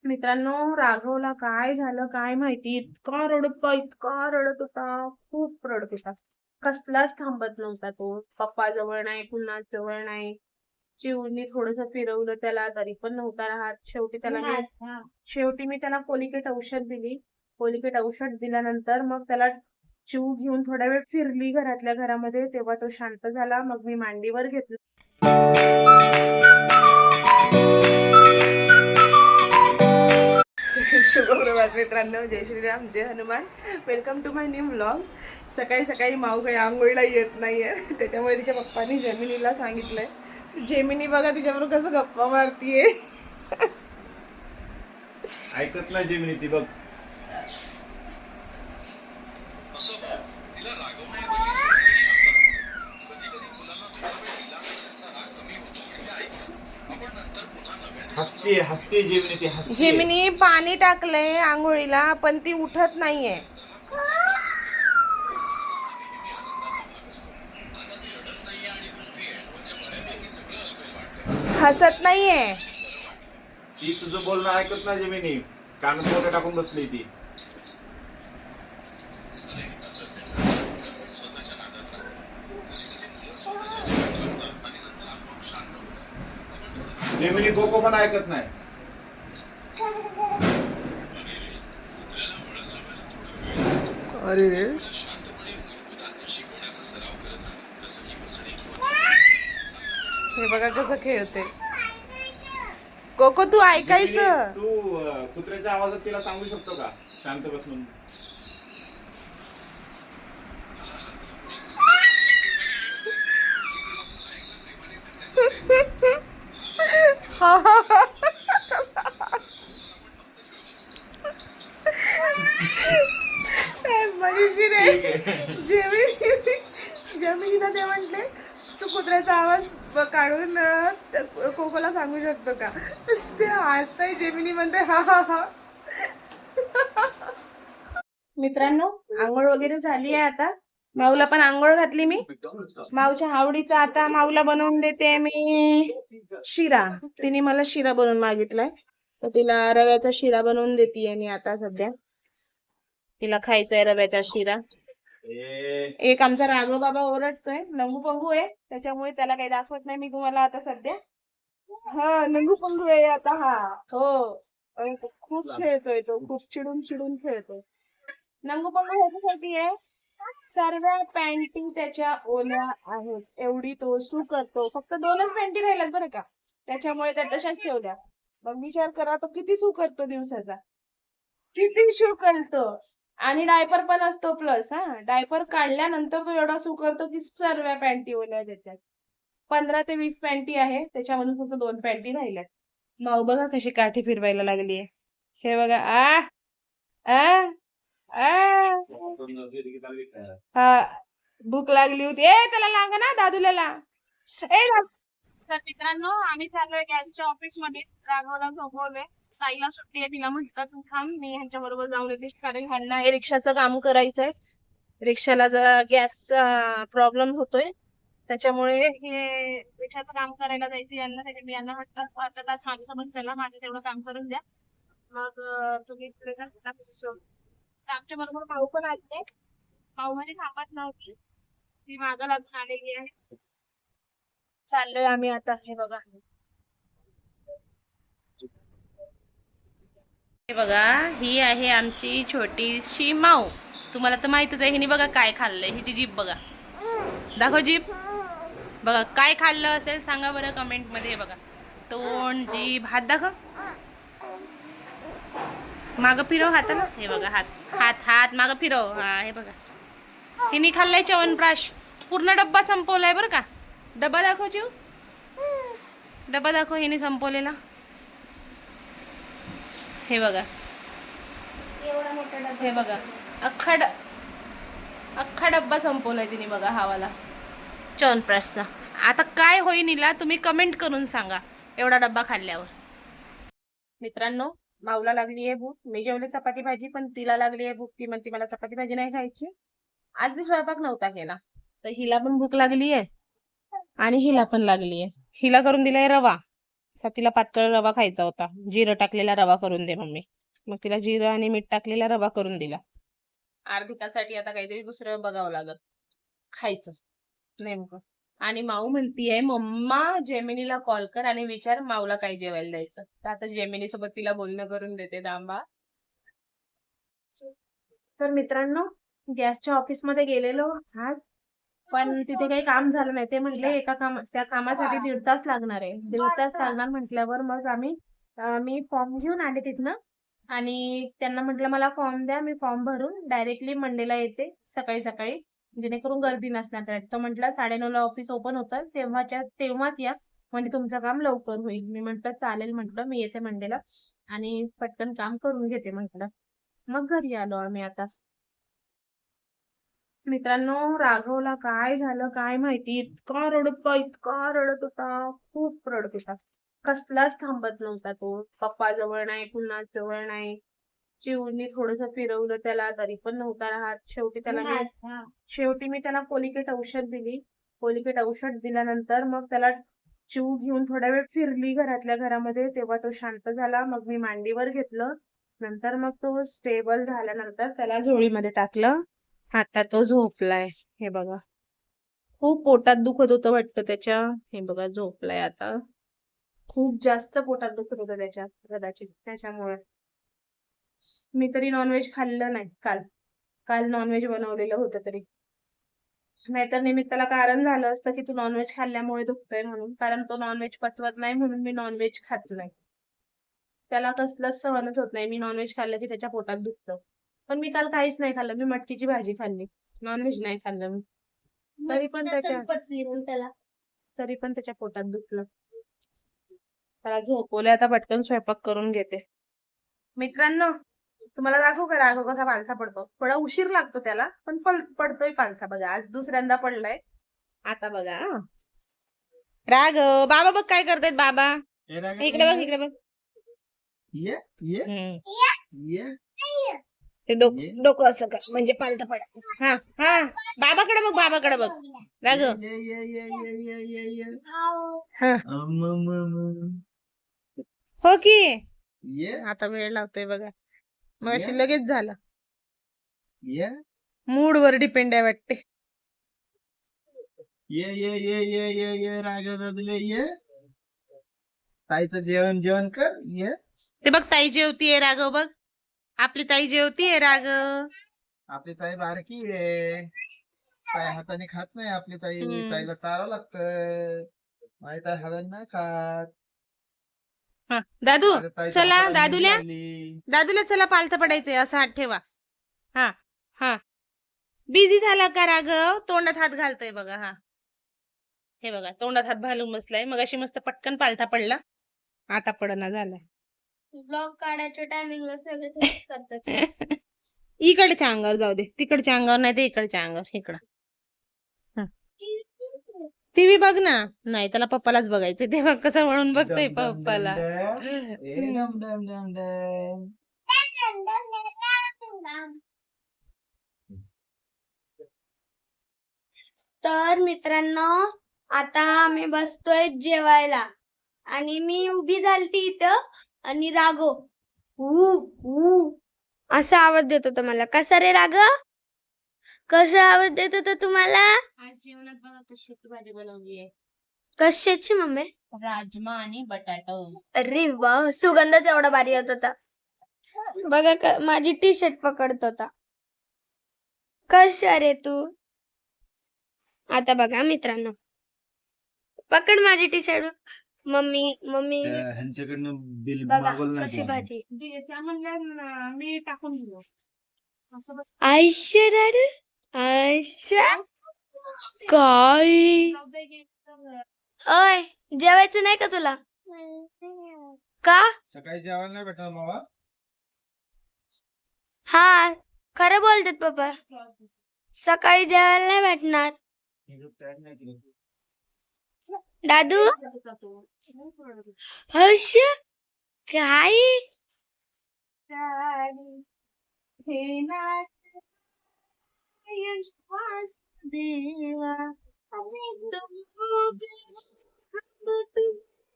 मित्रांनो, राघवला काय झालं काय माहिती, इतका रडत होता, खूप रडत होता. कसलाच थांबत नव्हता तो. पप्पा जवळ नाही, पुन्हा जवळ नाही. चिवनी थोडस फिरवलं त्याला तरी पण नव्हता राहत. शेवटी मी त्याला कोलिकेट औषध दिली. कोलिकेट औषध दिल्यानंतर मग त्याला चिव घेऊन थोडा वेळ फिरली घरातल्या घरामध्ये, तेव्हा तो शांत झाला. मग मी मांडीवर घेतलं. शुभप्रभात मित्रांनो, जय श्रीराम, जय Hanuman. Welcome to my new vlog. सकाळी सकाळी माऊ काही आंघोळीला येत नाहीये, त्याच्यामुळे तिच्या पप्पांनी जेमिनीला सांगितलंय. जेमिनी बघा तिच्याबरोबर कसं गप्पा मारतीये. ऐकत नाही जेमिनी ती बघ. हसते जेमिनी ती हसते. जेमिनी पाणी टाकलंय आंघोळीला, पण ती उठत नाहीये. हसत नाहीये. ती तुझं बोलणं ऐकत नाही जेमिनी, कानात बोट टाकून बसली ती. जेमिनी कोको पण ऐकत नाही. अरे रे, हे बघा कसं खेळते. कोको तू ऐकायचं. तू कुत्र्याच्या आवाजात तिला सांगू शकतो का शांत बस म्हणून? जेमिनीला ते म्हटले तू कुत्र्याचा आवाज काढून कोकोला सांगू शकतो का? ते हसतंय. जेमिनी म्हणते हा हा हा. मित्रांनो, आंघोळ वगैरे झाली आहे. आता माऊला पण आंघोळ घातली मी. माऊच्या आवडीचा आता माऊला बनवून देते मी शिरा. तिने मला शिरा बनवून मागितलाय, तर तिला रव्याचा शिरा बनवून देते मी आता सध्या. तिला खायचा आहे रव्याचा शिरा. एक आमचा राघव बाबा ओरडतोय, नंगू पंगू आहे, त्याच्यामुळे त्याला काही दाखवत नाही मी तुम्हाला आता सध्या. हा, नंगू पंगू आहे आता हा. हो, खूप खेळतोय तो, खूप चिडून चिडून खेळतोय. नंगू पंगू ह्याच्यासाठी आहे, सर्व पॅन्टी त्याच्या ओल्या आहेत, एवढी तो सू करतो. फक्त 2च पॅन्टी राहिल्यात बरं का, त्याच्यामुळे त्या तशाच ठेवल्या. मग विचार करा तो किती सू करतो दिवसाचा, किती शू करतो. आणि डायपर पण असतो प्लस. हा, डायपर काढल्यानंतर तो एवढा सू करतो की सर्व पॅन्टी ओल्या त्याच्यात. 15 ते 20 पॅन्टी आहे, त्याच्यामधून फक्त 2 पॅन्टी राहिल्यात. माऊ बघा कशी काठी फिरवायला लागलीये. हे बघा, आ आ आ. हा, भूक लागली होती. त्याला लागा ना दादूला ला. तर मित्रांनो, आम्ही चाललोय गॅसच्या ऑफिस मध्ये. राघवला झोपवलंय, साईला सुट्टी आहे, तिला म्हटलं तू थांब, मी ह्यांच्या बरोबर जाऊन येते, कारण ह्यांना हे रिक्षाचं काम करायचंय. रिक्षाला जरा गॅसचा प्रॉब्लेम होतोय, त्याच्यामुळे हे रिक्षाचं काम करायला जायचं यांना. त्याच्या मी यांना म्हटलं अर्धा तास माझ्यासोबत चला, माझं तेवढं काम करून द्या, मग तुम्ही इकडे जा. आमच्या बरोबर भाऊ पण आले. भाऊ म्हणजे थांबत नव्हती, ती मागं लागून आलेली आहे. चाललोय आम्ही आता. हे बघा, हे बघा, ही आहे आमची छोटीशी माऊ. तुम्हाला तर माहितच आहे. हिने बघा काय खाल्लंय. हिची जीभ बघा, दाखव जीभ. बघा काय खाल्लं असेल सांगा बरं कमेंट मध्ये. हे बघा, तोंड, जीभ, हात दाखव. मागं फिरव हाताला. हे बघा, हात हात हात मागं फिरव. हा, हे बघा, हिने खाल्लाय च्यवनप्राश. पूर्ण डब्बा संपवलाय बरं का. डब्बा दाखव जीव, डब्बा दाखव हिने संपवलेला. हे बघा, एवढा मोठा डब्बा. हे बघा, अख्खा डब्बा संपवलाय तिने बघा, हावाला च्यवनप्राशचा. आता काय होईन हिला तुम्ही कमेंट करून सांगा एवढा डब्बा खाल्ल्यावर. मित्रांनो, माऊला लागली आहे भूक. मी जेवले चपाती भाजी, पण तिला लागली आहे भूक. ती म्हणते मला चपाती भाजी नाही खायची. आज मी स्वयंपाक नव्हता केला, तर हिला पण भूक लागली आहे आणि हिला पण लागली आहे. हिला करून दिलाय रवा, तिला पातळ रवा खायचा होता, जिरं टाकलेला रवा करून दे मम्मी. मग तिला जिरं आणि मीठ टाकलेला रवा करून दिला. आर्थिकासाठी आता काहीतरी दुसरं बघावं लागत खायचं नेमकं. आणि माऊ म्हणतीये मम्मा जेमिनीला कॉल कर आणि विचार माऊला काय जेवायला द्यायचं. तर आता जेमिनी सोबत तिला बोलणं करून देते थांबा. तर मित्रांनो, गॅसच्या ऑफिस मध्ये गेलेलो आज, पण तिथे काही काम झालं नाही. ते म्हटले त्या कामासाठी 1.5 तास लागणार आहे. 1.5 तास लागणार म्हटल्यावर मग मी फॉर्म घेऊन आले तिथनं आणि त्यांना म्हटलं मला फॉर्म द्या, मी फॉर्म भरून डायरेक्टली मंडेला येते सकाळी सकाळी, जेणेकरून गर्दी नसणार त्यात. तर म्हटलं 9:30 ला ऑफिस ओपन होतं, तेव्हाच या, म्हणजे तुमचं काम लवकर होईल. मी म्हटलं चालेल, म्हटलं मी येते मंडेला आणि पटकन काम करून घेते म्हटलं. मग घरी आलो आम्ही आता. मित्रांनो, राघवला काय झालं काय माहिती, इतका रडत होता, खूप रडत होता. कसलाच थांबत नव्हता तो. पप्पा जवळ नाही, पुन्हा जवळ नाही. चिवनी थोडस फिरवलं त्याला तरी पण नव्हता राहत. शेवटी मी त्याला कोलिकेट औषध दिली. कोलिकेट औषध दिल्यानंतर मग त्याला चिव घेऊन थोडा वेळ फिरली घरातल्या घरामध्ये, तेव्हा तो शांत झाला. मग मी मांडीवर घेतलं. नंतर मग तो स्टेबल झाल्यानंतर त्याला झोळीमध्ये टाकलं. आता तो झोपलाय. हे बघा, खूप पोटात दुखत होतं वाटतं त्याच्या. हे बघा, झोपलाय आता. खूप जास्त पोटात दुखत होतं त्याच्या, कदाचित त्याच्यामुळे. मी तरी नॉनव्हेज खाल्लं नाही काल नॉनव्हेज बनवलेलं होतं तरी. नाहीतर निमित्ताला कारण झालं असतं की तू नॉनव्हेज खाल्ल्यामुळे दुखतंय म्हणून, कारण तो नॉनव्हेज पचवत नाही म्हणून मी नॉनव्हेज खात नाही. त्याला कसलंच सहनच होत नाही. मी नॉनव्हेज खाल्लं की त्याच्या पोटात दुखतं. पण मी काल काहीच नाही खाल्लं. मी मटकीची भाजी खाल्ली, नॉनव्हेज नाही खाल्लं मी. तरी पण त्याच्या पोटात दुखलं. त्याला झोपवले, आता पटकन स्वयंपाक करून घेते. मित्रांनो, तुम्हाला दाखवू का राघव कसा पालथा पडतो. थोडा उशीर लागतो त्याला, पण पडतोय पालथा. बघा, आज दुसऱ्यांदा पडलाय. आता बघा राघव, बाबा बघ काय करतायत बाबा. इकडे बघ. ते डोकं असं कर म्हणजे पालथा पड. हा हा, बाबाकडे बघ राघव. हो की, आता वेळ लावतोय बघा. मग अशी लगेच झालं. मूड वर डिपेंड आहे वाटते. ये राघव दादूले ये. ताईचं जेवण कर ये. ते बघ, ताई जेवतीये राघव. बघ, आपली ताई जेवतीये राघव. आपली ताई बारकी आहे. ताई हाताने खात नाही आपली ताई. ताईला चारावं लागतं. माझी ताई हाताने नाही खात. दादू चला, दादूला चला पालथा पडायचंय, असं हात ठेवा. हा हा, बिझी झाला का राघव? तोंडात हात घालतोय बघा. हा, हे बघा, तोंडात हात घालून बसलाय. मग अशी मस्त पटकन पालथा पडला, आता पडना झालाय. ब्लॉग काढायच्या टायमिंगला सगळे तेच करतात. इकडच्या अंगावर जाऊ दे, तिकडच्या अंगावर नाही, ते इकडच्या अंगावर. इकडं टीव्ही बघ ना. नाही, त्याला पप्पालाच बघायचंय. तेव्हा कसं म्हणून बघतोय पप्पाला. तर मित्रांनो, आता आम्ही बसतोय जेवायला आणि मी उभी झालती इथं आणि राघव असा आवाज देत होता मला. कसा रे राघव, कसा आवाज देत होता तुम्हाला? आज जेवणात बघा कशाची भाजी बनवली आहे. कशाची मम्मी? राजमा आणि बटाटा. अरे वा, सुगंधच एवढा भारी येत होता बघा. माझी टी शर्ट पकडत होता. कशा रे तू? आता बघा मित्रांनो, पकड माझी टी शर्ट. मम्मी ह्यांच्याकडनं बिल बघा मागवलं कशी नाही. भाजी. त्या म्हणल्या मी टाकून दिलो. असं बस. आयशा काय? ओय, जेवायचं नाही का तुला? का? सकाळी जेवायला नाही भेटणार मामा. हा, खरं बोलतात पप्पा. सकाळी जेवायला नाही भेटणार. दादू, हर्ष काय?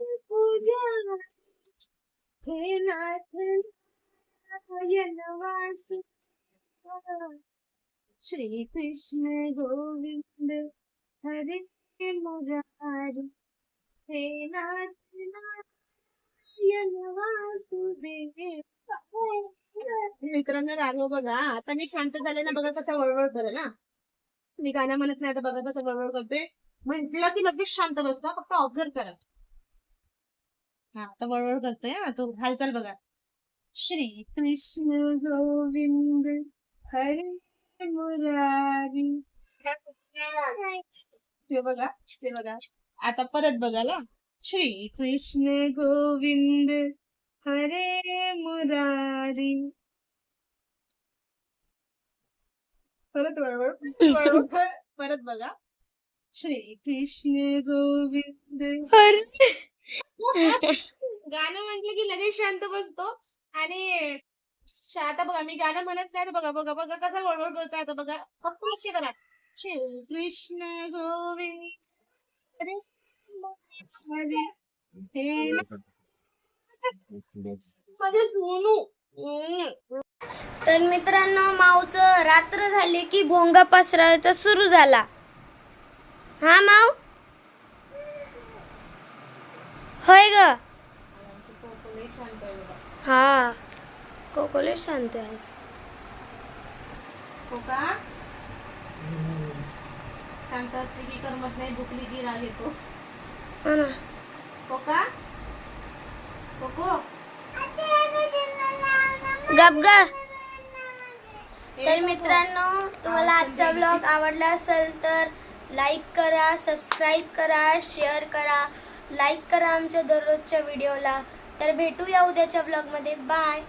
पूजा हे नाथ नारायण वासुदेवा श्री कृष्ण गोविंद हरे मुरारी हे नाथ नारायण वासुदेवा. मित्रांनो रागव बघा, आता मी शांत झाले ना, बघा कसा वळवळ करे ना. मी गाणं म्हणत नाही, आता बघा कसं वळवळ करते. म्हटलं की लगेच शांत बसता, फक्त ऑब्झर्व करा. हा आता वळवळ करतोय हा, तो हालचाल बघा. श्री कृष्ण गोविंद हरे मुरारी. ते बघा, ते बघा. आता परत बघा ना. श्री कृष्ण गोविंद हरे मुरारी. परत वळवळ वळवळ. परत बघा. श्री कृष्ण गोविंद. गाणं म्हटलं की लगेच शांत बसतो. आणि आता बघा मी गाणं म्हणत नाही, तर बघा बघा बघा कसा वळवळ करतोय. आता बघा फक्त लक्ष करा. श्री कृष्ण गोविंद हरे मुरारी हे माझे सोनू. तर मित्रांनो, माऊचं रात्र झाली की भोंगा पसरायचा सुरू झाला. हा माऊ, होय ग. हा कोकोले शांत आहेस. कोका शांत असली की करमत नाही, भुकली की राग येतो. हा ना. कोका कोको गप ग. तर मित्रांनो, तुम्हाला आजचा ब्लॉग आवडला असेल तर लाईक करा, सबस्क्राईब करा, शेअर करा, लाईक करा आमच्या दररोजच्या व्हिडिओला. तर भेटूया उद्याच्या ब्लॉगमध्ये. बाय.